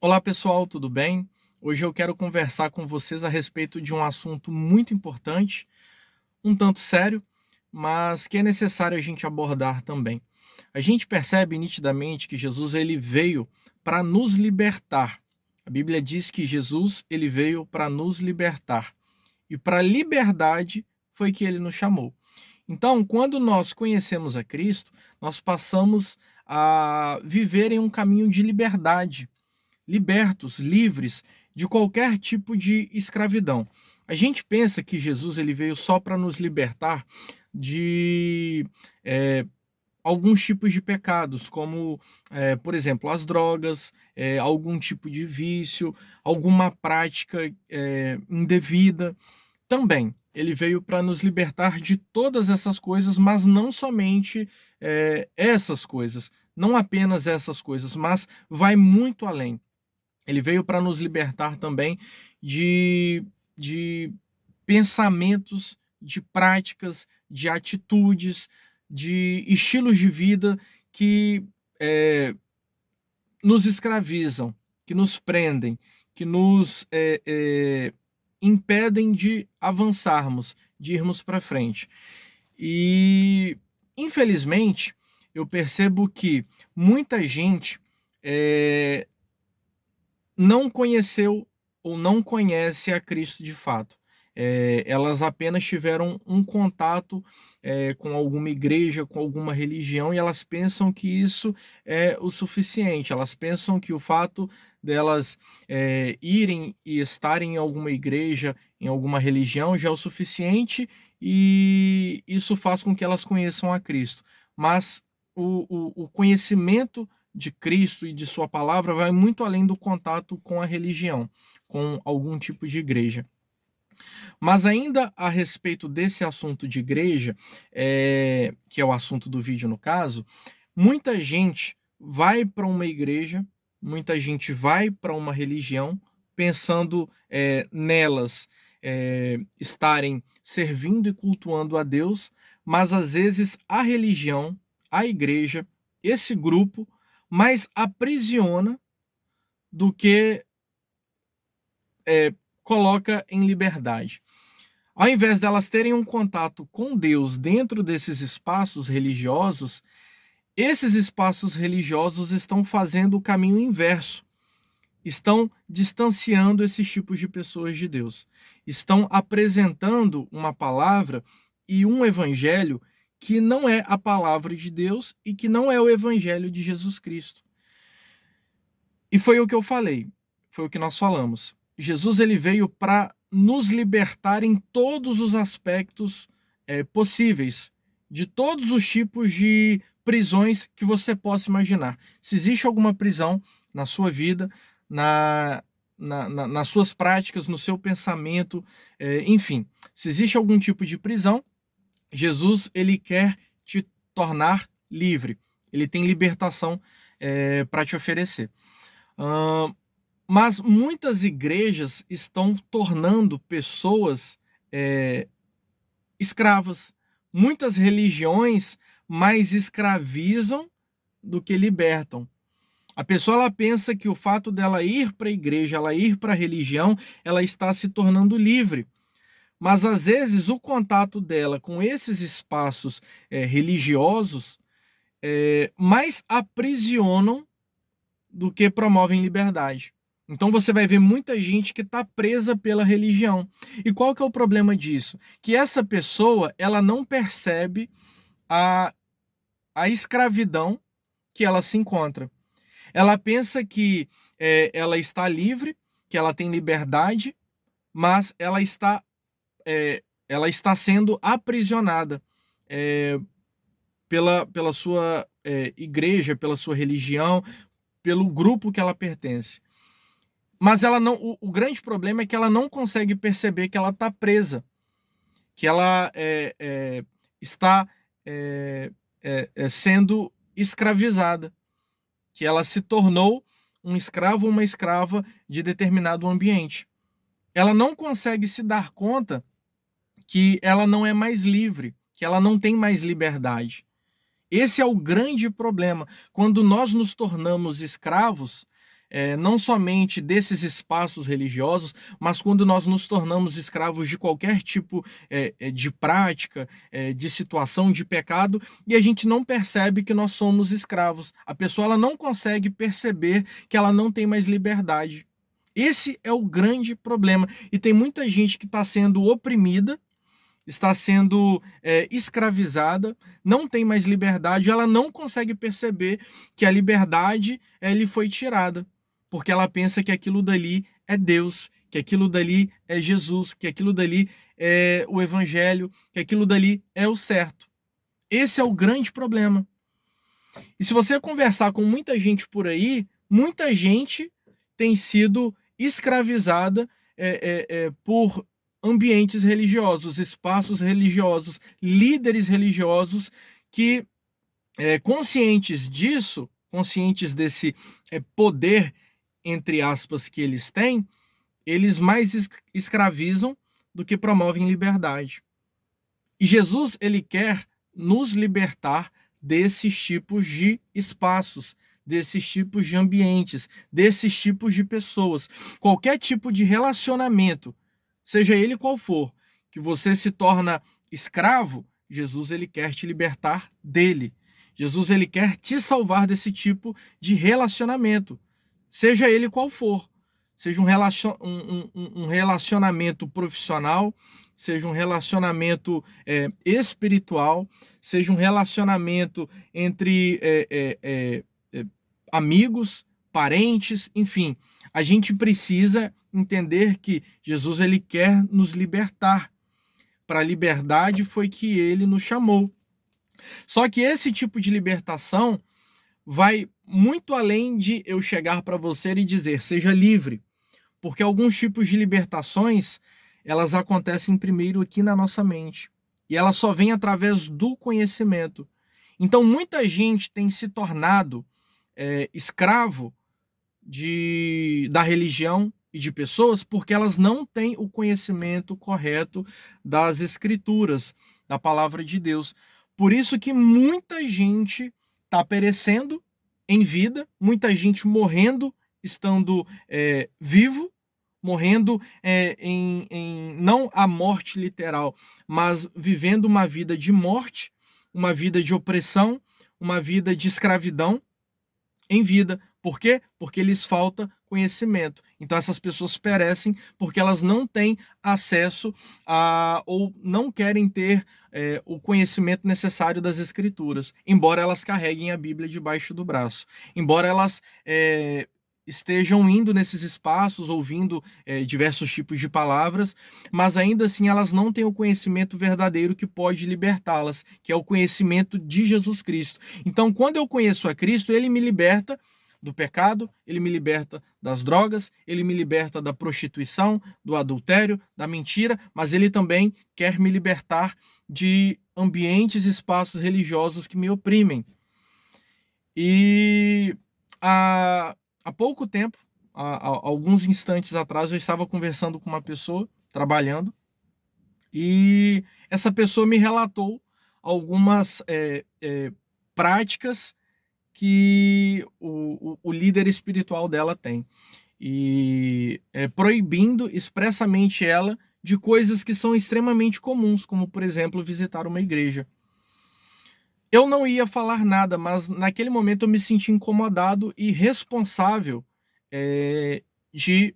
Olá pessoal, tudo bem? Hoje eu quero conversar com vocês a respeito de um assunto muito importante, um tanto sério, mas que é necessário a gente abordar também. A gente percebe nitidamente que Jesus ele veio para nos libertar. A Bíblia diz que Jesus ele veio para nos libertar. E para a liberdade foi que ele nos chamou. Então, quando nós conhecemos a Cristo, nós passamos a viver em um caminho de liberdade, libertos, livres de qualquer tipo de escravidão. A gente pensa que Jesus ele veio só para nos libertar de alguns tipos de pecados, como, por exemplo, as drogas, algum tipo de vício, alguma prática indevida. Também, ele veio para nos libertar de todas essas coisas, mas não somente essas coisas, não apenas essas coisas, mas vai muito além. Ele veio para nos libertar também de pensamentos, de práticas, de atitudes, de estilos de vida que nos escravizam, que nos prendem, que nos impedem de avançarmos, de irmos para frente. E, infelizmente, eu percebo que muita gente não conheceu ou não conhece a Cristo de fato. Elas apenas tiveram um contato com alguma igreja, com alguma religião, e elas pensam que isso é o suficiente. Elas pensam que o fato delas irem e estarem em alguma igreja, em alguma religião, já é o suficiente, e isso faz com que elas conheçam a Cristo. Mas o conhecimento de Cristo e de sua palavra vai muito além do contato com a religião, com algum tipo de igreja. Mas ainda a respeito desse assunto de igreja, que é o assunto do vídeo no caso, muita gente vai para uma igreja, muita gente vai para uma religião, pensando nelas estarem servindo e cultuando a Deus, mas às vezes a religião, a igreja, esse grupo, mais aprisiona do que coloca em liberdade. Ao invés delas terem um contato com Deus dentro desses espaços religiosos, esses espaços religiosos estão fazendo o caminho inverso. Estão distanciando esses tipos de pessoas de Deus. Estão apresentando uma palavra e um evangelho que não é a palavra de Deus e que não é o evangelho de Jesus Cristo. E foi o que eu falei, foi o que nós falamos. Jesus ele veio para nos libertar em todos os aspectos possíveis, de todos os tipos de prisões que você possa imaginar. Se existe alguma prisão na sua vida, nas suas práticas, no seu pensamento, enfim, se existe algum tipo de prisão, Jesus ele quer te tornar livre. Ele tem libertação para te oferecer. Mas muitas igrejas estão tornando pessoas escravas. Muitas religiões mais escravizam do que libertam. A pessoa ela pensa que o fato dela ir para a igreja, ela ir para a religião, ela está se tornando livre. Mas às vezes o contato dela com esses espaços religiosos mais aprisionam do que promovem liberdade. Então você vai ver muita gente que está presa pela religião. E qual que é o problema disso? Que essa pessoa ela não percebe a, a escravidão que ela se encontra. Ela pensa que ela está livre, que ela tem liberdade, mas ela está sendo aprisionada pela sua igreja, pela sua religião, pelo grupo que ela pertence. Mas ela não. O grande problema é que ela não consegue perceber que ela está presa, que ela está sendo escravizada, que ela se tornou um escravo ou uma escrava de determinado ambiente. Ela não consegue se dar conta que ela não é mais livre, que ela não tem mais liberdade. Esse é o grande problema. Quando nós nos tornamos escravos, não somente desses espaços religiosos, mas quando nós nos tornamos escravos de qualquer tipo de prática, de situação, de pecado, e a gente não percebe que nós somos escravos. A pessoa ela não consegue perceber que ela não tem mais liberdade. Esse é o grande problema. E tem muita gente que está sendo oprimida, está sendo escravizada, não tem mais liberdade, ela não consegue perceber que a liberdade lhe foi tirada, porque ela pensa que aquilo dali é Deus, que aquilo dali é Jesus, que aquilo dali é o Evangelho, que aquilo dali é o certo. Esse é o grande problema. E se você conversar com muita gente por aí, muita gente tem sido escravizada por ambientes religiosos, espaços religiosos, líderes religiosos que, conscientes disso, conscientes desse poder, entre aspas, que eles têm, eles mais escravizam do que promovem liberdade. E Jesus, ele quer nos libertar desses tipos de espaços, desses tipos de ambientes, desses tipos de pessoas. Qualquer tipo de relacionamento, seja ele qual for, que você se torna escravo, Jesus ele quer te libertar dele. Jesus ele quer te salvar desse tipo de relacionamento, seja ele qual for. Seja um relacionamento profissional, seja um relacionamento espiritual, seja um relacionamento entre amigos, parentes, enfim. A gente precisa entender que Jesus ele quer nos libertar. Para a liberdade foi que ele nos chamou. Só que esse tipo de libertação vai muito além de eu chegar para você e dizer, seja livre. Porque alguns tipos de libertações, elas acontecem primeiro aqui na nossa mente. E elas só vêm através do conhecimento. Então, muita gente tem se tornado escravo da religião e de pessoas porque elas não têm o conhecimento correto das escrituras, da palavra de Deus. Por isso que muita gente está perecendo em vida, muita gente morrendo estando vivo, morrendo não a morte literal, mas vivendo uma vida de morte, uma vida de opressão, uma vida de escravidão em vida. Por quê? Porque lhes falta conhecimento. Então essas pessoas perecem porque elas não têm acesso ou não querem ter o conhecimento necessário das escrituras, embora elas carreguem a Bíblia debaixo do braço, embora elas estejam indo nesses espaços, ouvindo diversos tipos de palavras, mas ainda assim elas não têm o conhecimento verdadeiro que pode libertá-las, que é o conhecimento de Jesus Cristo. Então, quando eu conheço a Cristo, ele me liberta do pecado, ele me liberta das drogas, ele me liberta da prostituição, do adultério, da mentira, mas ele também quer me libertar de ambientes e espaços religiosos que me oprimem. E há pouco tempo, há alguns instantes atrás, eu estava conversando com uma pessoa, trabalhando, e essa pessoa me relatou algumas práticas que o líder espiritual dela tem, e proibindo expressamente ela de coisas que são extremamente comuns, como, por exemplo, visitar uma igreja. Eu não ia falar nada, mas naquele momento eu me senti incomodado e responsável de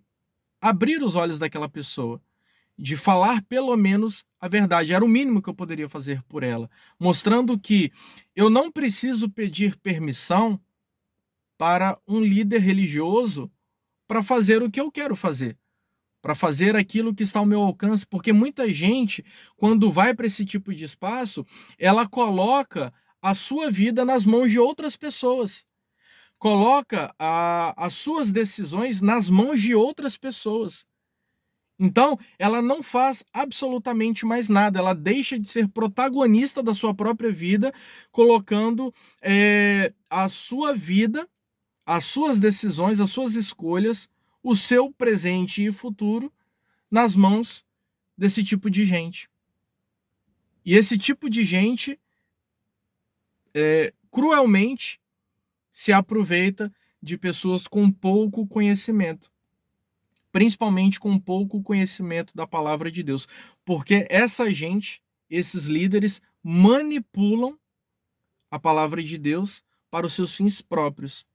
abrir os olhos daquela pessoa, de falar pelo menos a verdade. Era o mínimo que eu poderia fazer por ela, mostrando que eu não preciso pedir permissão para um líder religioso para fazer o que eu quero fazer, para fazer aquilo que está ao meu alcance, porque muita gente, quando vai para esse tipo de espaço, ela coloca a sua vida nas mãos de outras pessoas, coloca as suas decisões nas mãos de outras pessoas. Então, ela não faz absolutamente mais nada, ela deixa de ser protagonista da sua própria vida, colocando a sua vida, as suas decisões, as suas escolhas, o seu presente e futuro nas mãos desse tipo de gente. E esse tipo de gente cruelmente se aproveita de pessoas com pouco conhecimento, principalmente com pouco conhecimento da palavra de Deus, porque essa gente, esses líderes, manipulam a palavra de Deus para os seus fins próprios.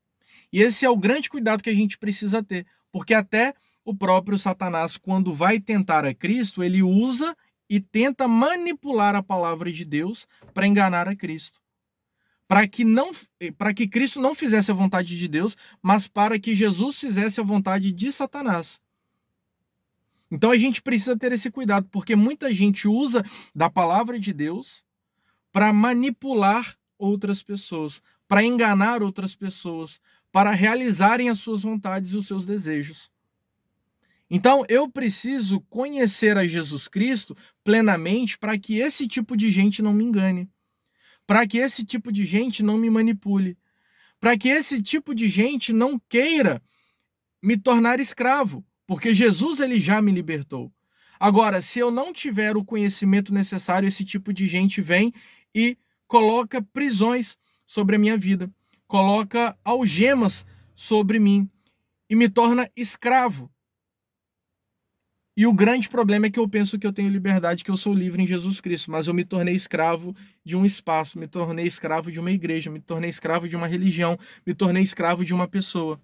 E esse é o grande cuidado que a gente precisa ter, porque até o próprio Satanás, quando vai tentar a Cristo, ele usa e tenta manipular a palavra de Deus para enganar a Cristo. Para que Cristo não fizesse a vontade de Deus, mas para que Jesus fizesse a vontade de Satanás. Então a gente precisa ter esse cuidado, porque muita gente usa da palavra de Deus para manipular outras pessoas, para enganar outras pessoas, para realizarem as suas vontades e os seus desejos. Então eu preciso conhecer a Jesus Cristo plenamente para que esse tipo de gente não me engane, para que esse tipo de gente não me manipule, para que esse tipo de gente não queira me tornar escravo, porque Jesus ele já me libertou. Agora, se eu não tiver o conhecimento necessário, esse tipo de gente vem e coloca prisões sobre a minha vida, coloca algemas sobre mim e me torna escravo. E o grande problema é que eu penso que eu tenho liberdade, que eu sou livre em Jesus Cristo, mas eu me tornei escravo de um espaço, me tornei escravo de uma igreja, me tornei escravo de uma religião, me tornei escravo de uma pessoa.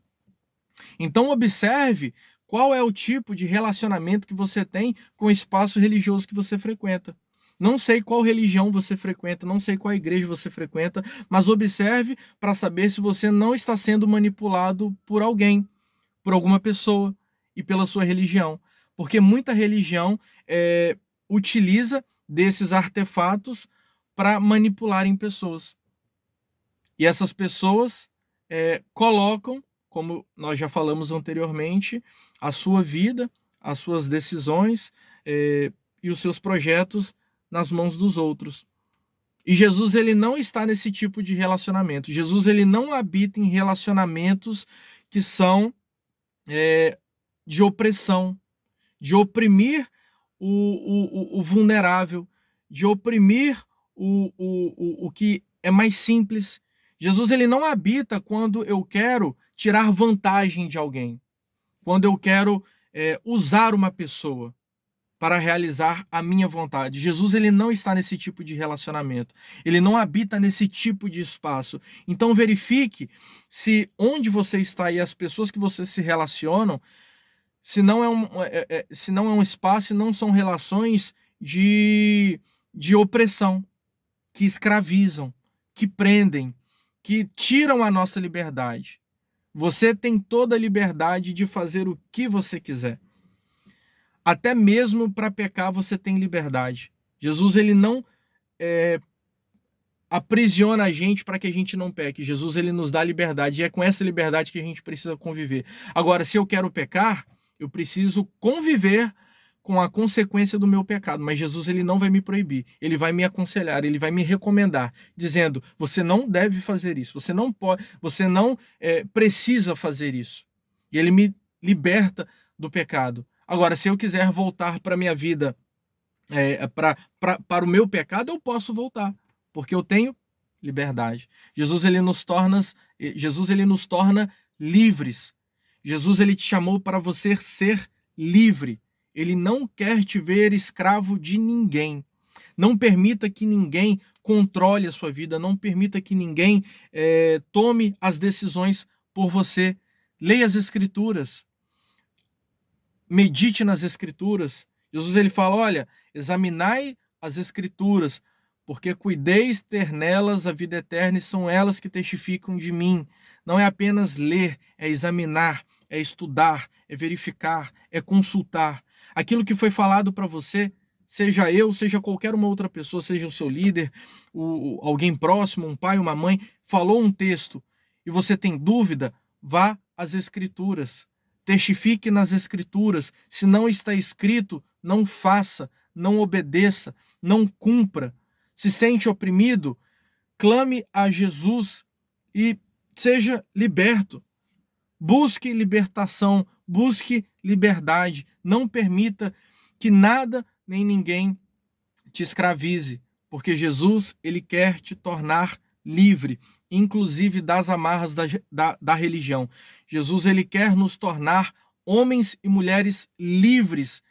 Então observe qual é o tipo de relacionamento que você tem com o espaço religioso que você frequenta. Não sei qual religião você frequenta, não sei qual igreja você frequenta, mas observe para saber se você não está sendo manipulado por alguém, por alguma pessoa e pela sua religião. Porque muita religião utiliza desses artefatos para manipularem pessoas. E essas pessoas colocam, como nós já falamos anteriormente, a sua vida, as suas decisões e os seus projetos nas mãos dos outros. E Jesus ele não está nesse tipo de relacionamento. Jesus ele não habita em relacionamentos que são de opressão, de oprimir o vulnerável, de oprimir o que é mais simples. Jesus ele não habita quando eu quero tirar vantagem de alguém, quando eu quero usar uma pessoa para realizar a minha vontade. Jesus ele não está nesse tipo de relacionamento. Ele não habita nesse tipo de espaço. Então verifique se onde você está e as pessoas que você se relacionam, se não é um espaço, não são relações de opressão, que escravizam, que prendem, que tiram a nossa liberdade. Você tem toda a liberdade de fazer o que você quiser. Até mesmo para pecar você tem liberdade. Jesus ele não aprisiona a gente para que a gente não peque. Jesus ele nos dá liberdade e é com essa liberdade que a gente precisa conviver. Agora, se eu quero pecar, eu preciso conviver com a consequência do meu pecado, mas Jesus ele não vai me proibir, ele vai me aconselhar, ele vai me recomendar, dizendo: você não deve fazer isso, você não pode, você não precisa fazer isso. E ele me liberta do pecado. Agora, se eu quiser voltar para a minha vida, para o meu pecado, eu posso voltar, porque eu tenho liberdade. Jesus ele nos torna livres. Jesus ele te chamou para você ser livre. Ele não quer te ver escravo de ninguém. Não permita que ninguém controle a sua vida. Não permita que ninguém tome as decisões por você. Leia as Escrituras. Medite nas Escrituras. Jesus ele fala: olha, examinai as Escrituras, porque cuideis ter nelas a vida eterna e são elas que testificam de mim. Não é apenas ler, é examinar, é estudar, é verificar, é consultar. Aquilo que foi falado para você, seja eu, seja qualquer uma outra pessoa, seja o seu líder, alguém próximo, um pai, uma mãe, falou um texto e você tem dúvida, vá às Escrituras. Testifique nas Escrituras. Se não está escrito, não faça, não obedeça, não cumpra. Se sente oprimido, clame a Jesus e seja liberto. Busque libertação, busque liberdade. Não permita que nada nem ninguém te escravize, porque Jesus, ele quer te tornar livre. inclusive das amarras da religião. Jesus, ele quer nos tornar homens e mulheres livres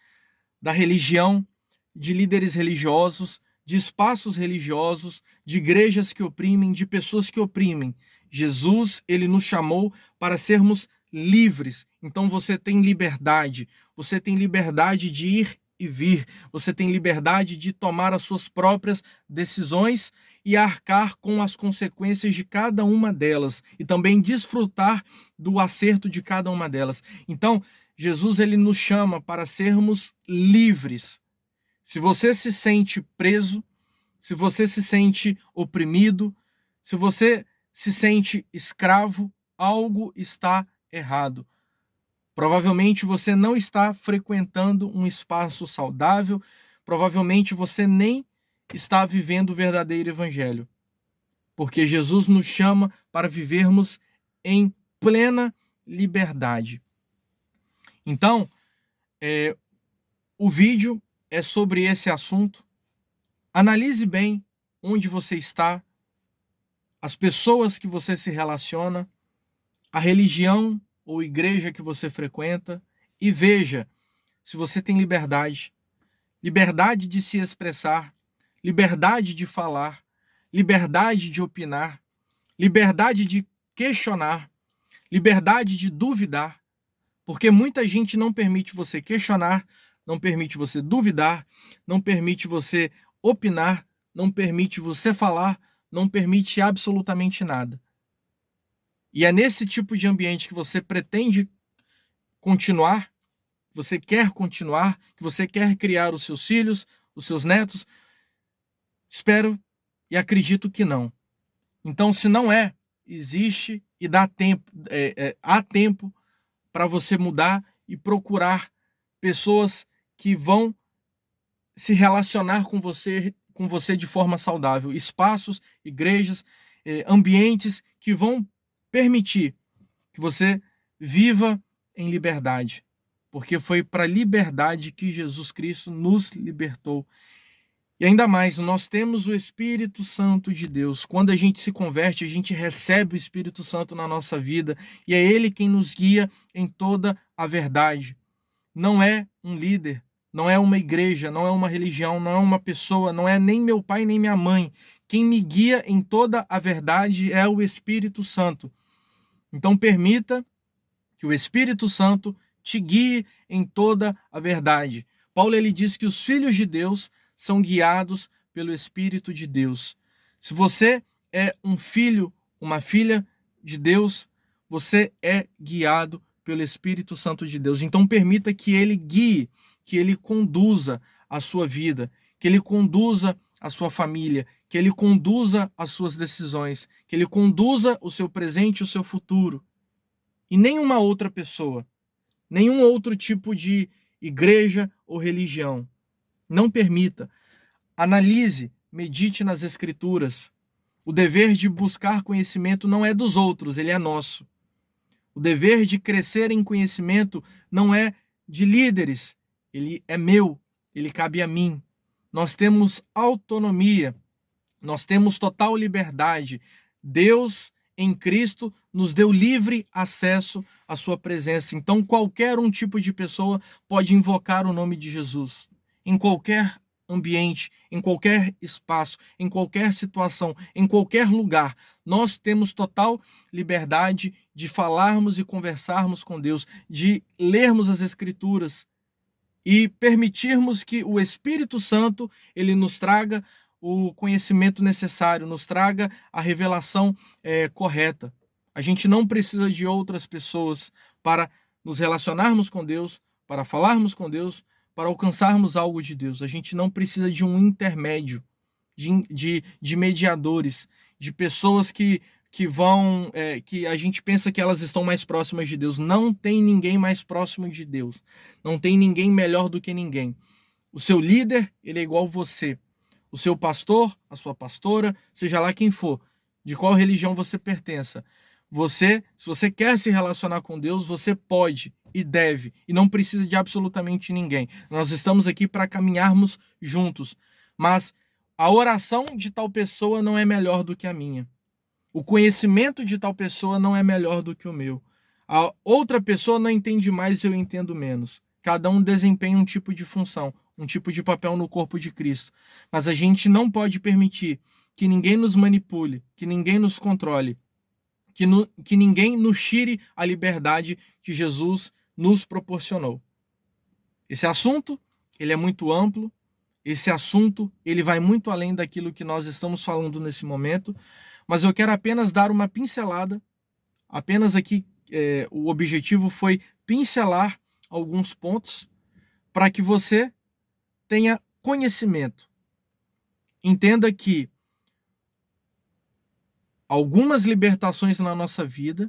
da religião, de líderes religiosos, de espaços religiosos, de igrejas que oprimem, de pessoas que oprimem. Jesus, ele nos chamou para sermos livres. Então você tem liberdade de ir e vir, você tem liberdade de tomar as suas próprias decisões e arcar com as consequências de cada uma delas e também desfrutar do acerto de cada uma delas. Então, Jesus, ele nos chama para sermos livres. Se você se sente preso, se você se sente oprimido, se você se sente escravo, algo está errado. Provavelmente você não está frequentando um espaço saudável, provavelmente você nem está vivendo o verdadeiro evangelho. Porque Jesus nos chama para vivermos em plena liberdade. Então, o vídeo é sobre esse assunto. Analise bem onde você está, as pessoas que você se relaciona, a religião ou igreja que você frequenta e veja se você tem liberdade. Liberdade de se expressar, liberdade de falar, liberdade de opinar, liberdade de questionar, liberdade de duvidar, porque muita gente não permite você questionar, não permite você duvidar, não permite você opinar, não permite você falar, não permite absolutamente nada. E é nesse tipo de ambiente que você pretende continuar, você quer continuar, que você quer criar os seus filhos, os seus netos? Espero e acredito que não. Então, se não é, existe e há tempo para você mudar e procurar pessoas que vão se relacionar com você de forma saudável. Espaços, igrejas, ambientes que vão permitir que você viva em liberdade. Porque foi para a liberdade que Jesus Cristo nos libertou. E ainda mais, nós temos o Espírito Santo de Deus. Quando a gente se converte, a gente recebe o Espírito Santo na nossa vida. E é Ele quem nos guia em toda a verdade. Não é um líder, não é uma igreja, não é uma religião, não é uma pessoa, não é nem meu pai nem minha mãe. Quem me guia em toda a verdade é o Espírito Santo. Então permita que o Espírito Santo te guie em toda a verdade. Paulo, ele diz que os filhos de Deus são guiados pelo Espírito de Deus. Se você é um filho, uma filha de Deus, você é guiado pelo Espírito Santo de Deus. Então permita que ele guie, que ele conduza a sua vida, que ele conduza a sua família, que ele conduza as suas decisões, que ele conduza o seu presente e o seu futuro. E nenhuma outra pessoa, nenhum outro tipo de igreja ou religião. Não permita. Analise, medite nas Escrituras. O dever de buscar conhecimento não é dos outros, ele é nosso. O dever de crescer em conhecimento não é de líderes, ele é meu, ele cabe a mim. Nós temos autonomia, nós temos total liberdade. Deus, em Cristo, nos deu livre acesso à sua presença. Então, qualquer um tipo de pessoa pode invocar o nome de Jesus. Em qualquer ambiente, em qualquer espaço, em qualquer situação, em qualquer lugar, nós temos total liberdade de falarmos e conversarmos com Deus, de lermos as Escrituras e permitirmos que o Espírito Santo ele nos traga o conhecimento necessário, nos traga a revelação correta. A gente não precisa de outras pessoas para nos relacionarmos com Deus, para falarmos com Deus, para alcançarmos algo de Deus. A gente não precisa de um intermédio, de mediadores, de pessoas que a gente pensa que elas estão mais próximas de Deus. Não tem ninguém mais próximo de Deus. Não tem ninguém melhor do que ninguém. O seu líder, ele é igual a você. O seu pastor, a sua pastora, seja lá quem for, de qual religião você pertença. Se você quer se relacionar com Deus, você pode e deve, e não precisa de absolutamente ninguém. Nós estamos aqui para caminharmos juntos, mas a oração de tal pessoa não é melhor do que a minha. O conhecimento de tal pessoa não é melhor do que o meu. A outra pessoa não entende mais, eu entendo menos. Cada um desempenha um tipo de função, um tipo de papel no corpo de Cristo. Mas a gente não pode permitir que ninguém nos manipule, que ninguém nos controle, que ninguém nos tire a liberdade que Jesus nos proporcionou. Esse assunto, ele é muito amplo. Esse assunto, ele vai muito além daquilo que nós estamos falando nesse momento, mas eu quero apenas dar uma pincelada, apenas aqui o objetivo foi pincelar alguns pontos para que você tenha conhecimento. Entenda que algumas libertações na nossa vida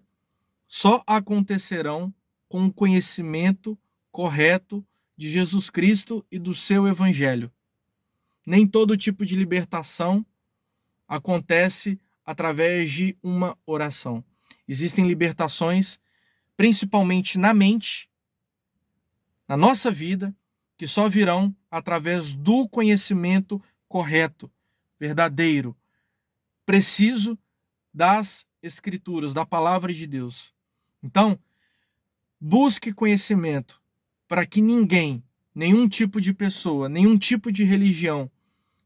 só acontecerão com o conhecimento correto de Jesus Cristo e do seu evangelho. Nem todo tipo de libertação acontece através de uma oração. Existem libertações, principalmente na mente, na nossa vida, que só virão através do conhecimento correto, verdadeiro, preciso das Escrituras, da palavra de Deus. Então, busque conhecimento para que ninguém, nenhum tipo de pessoa, nenhum tipo de religião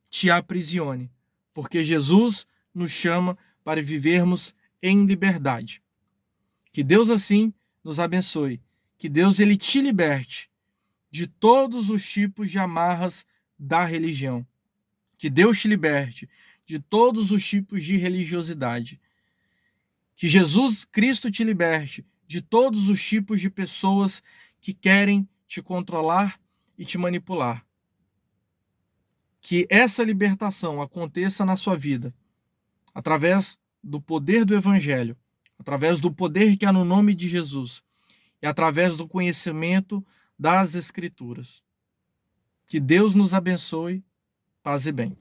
te aprisione, porque Jesus nos chama para vivermos em liberdade. Que Deus assim nos abençoe, que Deus ele te liberte de todos os tipos de amarras da religião. Que Deus te liberte de todos os tipos de religiosidade. Que Jesus Cristo te liberte de todos os tipos de pessoas que querem te controlar e te manipular. Que essa libertação aconteça na sua vida através do poder do Evangelho, através do poder que há no nome de Jesus e através do conhecimento das Escrituras. Que Deus nos abençoe, paz e bem.